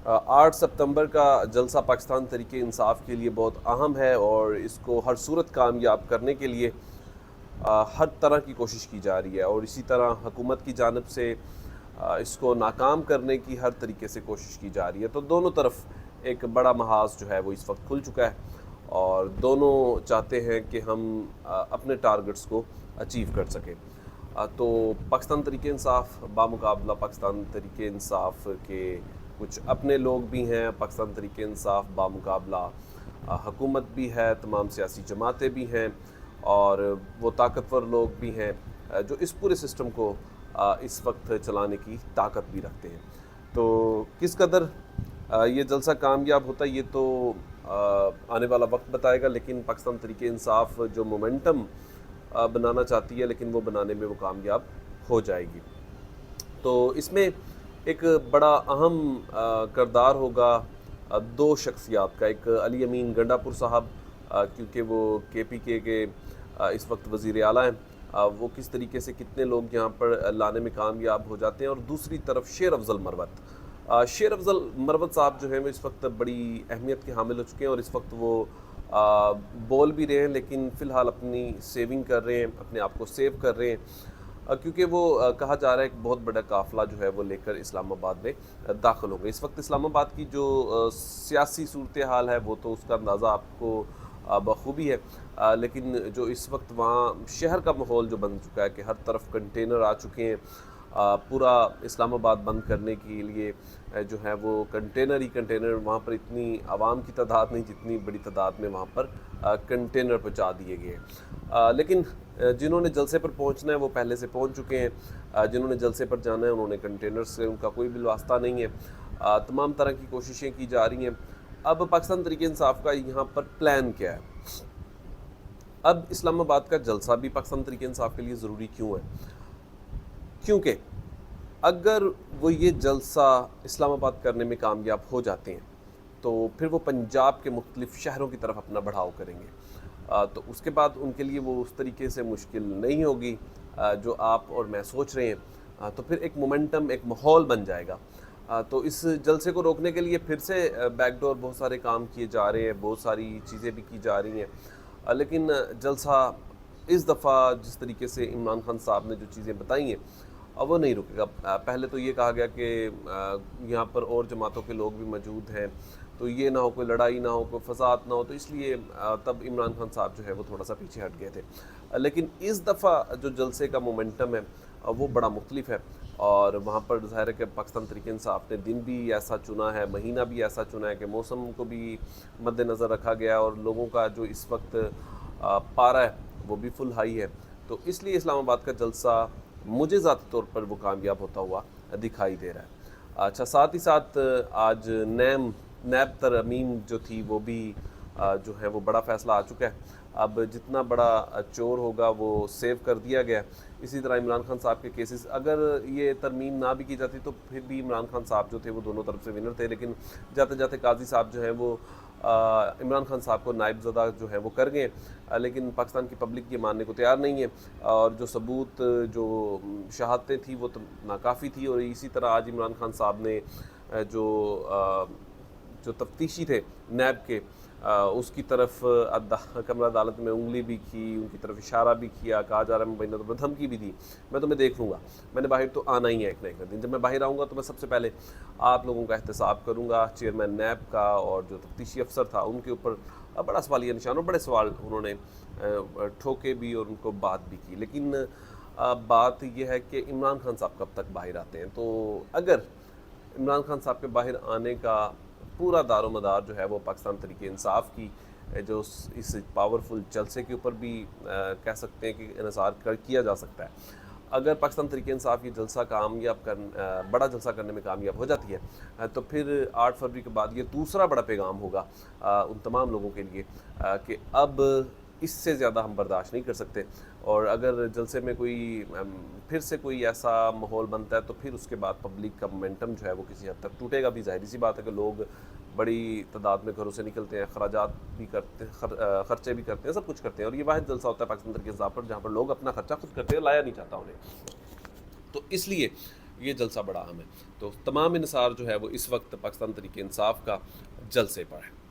8 ستمبر کا جلسہ پاکستان تحریک انصاف کے لیے بہت اہم ہے، اور اس کو ہر صورت کامیاب کرنے کے لیے ہر طرح کی کوشش کی جا رہی ہے، اور اسی طرح حکومت کی جانب سے اس کو ناکام کرنے کی ہر طریقے سے کوشش کی جا رہی ہے۔ تو دونوں طرف ایک بڑا محاذ جو ہے وہ اس وقت کھل چکا ہے، اور دونوں چاہتے ہیں کہ ہم اپنے ٹارگٹس کو اچیو کر سکیں۔ تو پاکستان تحریک انصاف بامقابلہ پاکستان تحریک انصاف کے کچھ اپنے لوگ بھی ہیں، پاکستان تحریک انصاف بامقابلہ حکومت بھی ہے، تمام سیاسی جماعتیں بھی ہیں، اور وہ طاقتور لوگ بھی ہیں جو اس پورے سسٹم کو اس وقت چلانے کی طاقت بھی رکھتے ہیں۔ تو کس قدر یہ جلسہ کامیاب ہوتا ہے یہ تو آنے والا وقت بتائے گا، لیکن پاکستان تحریک انصاف جو مومنٹم بنانا چاہتی ہے، لیکن وہ بنانے میں وہ کامیاب ہو جائے گی۔ تو اس میں ایک بڑا اہم کردار ہوگا دو شخصیات کا، ایک علی امین گنڈا پور صاحب، کیونکہ وہ کے پی کے اس وقت وزیر اعلیٰ ہیں، وہ کس طریقے سے کتنے لوگ یہاں پر لانے میں کامیاب ہو جاتے ہیں، اور دوسری طرف شیر افضل مروت صاحب جو ہیں وہ اس وقت بڑی اہمیت کے حامل ہو چکے ہیں، اور اس وقت وہ بول بھی رہے ہیں، لیکن فی الحال اپنی سیونگ کر رہے ہیں، اپنے آپ کو سیو کر رہے ہیں، کیونکہ وہ کہا جا رہا ہے ایک بہت بڑا قافلہ جو ہے وہ لے کر اسلام آباد میں داخل ہو گئے۔ اس وقت اسلام آباد کی جو سیاسی صورتحال ہے وہ تو اس کا اندازہ آپ کو بخوبی ہے، لیکن جو اس وقت وہاں شہر کا ماحول جو بن چکا ہے کہ ہر طرف کنٹینر آ چکے ہیں، پورا اسلام آباد بند کرنے کے لیے جو ہے وہ کنٹینر ہی کنٹینر، وہاں پر اتنی عوام کی تعداد نہیں جتنی بڑی تعداد میں وہاں پر کنٹینر پہنچا دیے گئے ہیں۔ لیکن جنہوں نے جلسے پر پہنچنا ہے وہ پہلے سے پہنچ چکے ہیں، جنہوں نے جلسے پر جانا ہے انہوں نے کنٹینر سے ان کا کوئی بھی واسطہ نہیں ہے۔ تمام طرح کی کوششیں کی جا رہی ہیں۔ اب پاکستان تحریک انصاف کا یہاں پر پلان کیا ہے؟ اب اسلام آباد کا جلسہ بھی پاکستان تحریک انصاف کے لیے ضروری کیوں ہے؟ کیونکہ اگر وہ یہ جلسہ اسلام آباد کرنے میں کامیاب ہو جاتے ہیں تو پھر وہ پنجاب کے مختلف شہروں کی طرف اپنا بڑھاؤ کریں گے، تو اس کے بعد ان کے لیے وہ اس طریقے سے مشکل نہیں ہوگی جو آپ اور میں سوچ رہے ہیں، تو پھر ایک مومنٹم، ایک ماحول بن جائے گا۔ تو اس جلسے کو روکنے کے لیے پھر سے بیک ڈور بہت سارے کام کیے جا رہے ہیں، بہت ساری چیزیں بھی کی جا رہی ہیں، لیکن جلسہ اس دفعہ جس طریقے سے عمران خان صاحب نے جو چیزیں بتائی ہیں وہ نہیں رکے گا۔ پہلے تو یہ کہا گیا کہ یہاں پر اور جماعتوں کے لوگ بھی موجود ہیں، تو یہ نہ ہو کوئی لڑائی نہ ہو، کوئی فساد نہ ہو، تو اس لیے تب عمران خان صاحب جو ہے وہ تھوڑا سا پیچھے ہٹ گئے تھے۔ لیکن اس دفعہ جو جلسے کا مومنٹم ہے وہ بڑا مختلف ہے، اور وہاں پر ظاہر ہے کہ پاکستان تحریک انصاف نے دن بھی ایسا چنا ہے، مہینہ بھی ایسا چنا ہے کہ موسم کو بھی مد نظر رکھا گیا، اور لوگوں کا جو اس وقت پارہ ہے وہ بھی فل ہائی ہے۔ تو اس لیے اسلام آباد کا جلسہ مجھے ذاتی طور پر وہ کامیاب ہوتا ہوا دکھائی دے رہا ہے۔ اچھا، ساتھ ہی ساتھ آج نیب ترمیم جو تھی وہ بھی جو ہے وہ بڑا فیصلہ آ چکا ہے۔ اب جتنا بڑا چور ہوگا وہ سیو کر دیا گیا۔ اسی طرح عمران خان صاحب کے کیسز، اگر یہ ترمیم نہ بھی کی جاتی تو پھر بھی عمران خان صاحب جو تھے وہ دونوں طرف سے ونر تھے، لیکن جاتے جاتے قاضی صاحب جو ہیں وہ عمران خان صاحب کو نائب زدہ جو ہے وہ کر گئے، لیکن پاکستان کی پبلک یہ ماننے کو تیار نہیں ہے، اور جو ثبوت، جو شہادتیں تھیں وہ تو ناکافی تھی۔ اور اسی طرح آج عمران خان صاحب نے جو تفتیشی تھے نیب کے، اس کی طرف کمرہ عدالت میں انگلی بھی کی، ان کی طرف اشارہ بھی کیا، کہا جا رہا ہے میں بینہ تو دھمکی بھی دی، میں تمہیں دیکھ لوں گا، میں نے باہر تو آنا ہی ہے ایک نہ ایک دن، جب میں باہر آؤں گا تو میں سب سے پہلے آپ لوگوں کا احتساب کروں گا، چیئرمین نیب کا اور جو تفتیشی افسر تھا ان کے اوپر بڑا سوالیہ نشان اور بڑے سوال انہوں نے ٹھوکے بھی اور ان کو بات بھی کی۔ لیکن بات یہ ہے کہ عمران خان صاحب کب تک باہر آتے ہیں؟ تو اگر عمران خان صاحب کے باہر آنے کا پورا دار و مدار جو ہے وہ پاکستان تحریک انصاف کی جو اس پاورفل جلسے کے اوپر بھی کہہ سکتے ہیں کہ انحصار کیا جا سکتا ہے۔ اگر پاکستان تحریک انصاف یہ جلسہ بڑا جلسہ کرنے میں کامیاب ہو جاتی ہے تو پھر 8 فروری کے بعد یہ دوسرا بڑا پیغام ہوگا ان تمام لوگوں کے لیے کہ اب اس سے زیادہ ہم برداشت نہیں کر سکتے، اور اگر جلسے میں پھر سے کوئی ایسا ماحول بنتا ہے تو پھر اس کے بعد پبلک کا مومنٹم جو ہے وہ کسی حد تک ٹوٹے گا بھی۔ ظاہری سی بات ہے کہ لوگ بڑی تعداد میں گھروں سے نکلتے ہیں، خراجات بھی کرتے ہیں، خرچے بھی کرتے ہیں، سب کچھ کرتے ہیں، اور یہ واحد جلسہ ہوتا ہے پاکستان تحریک انصاف پر جہاں پر لوگ اپنا خرچہ خود کرتے ہیں، لایا نہیں چاہتا انہیں۔ تو اس لیے یہ جلسہ بڑا اہم ہے. تو تمام انحصار جو ہے وہ اس وقت پاکستان تحریک انصاف کا جلسے پر ہے.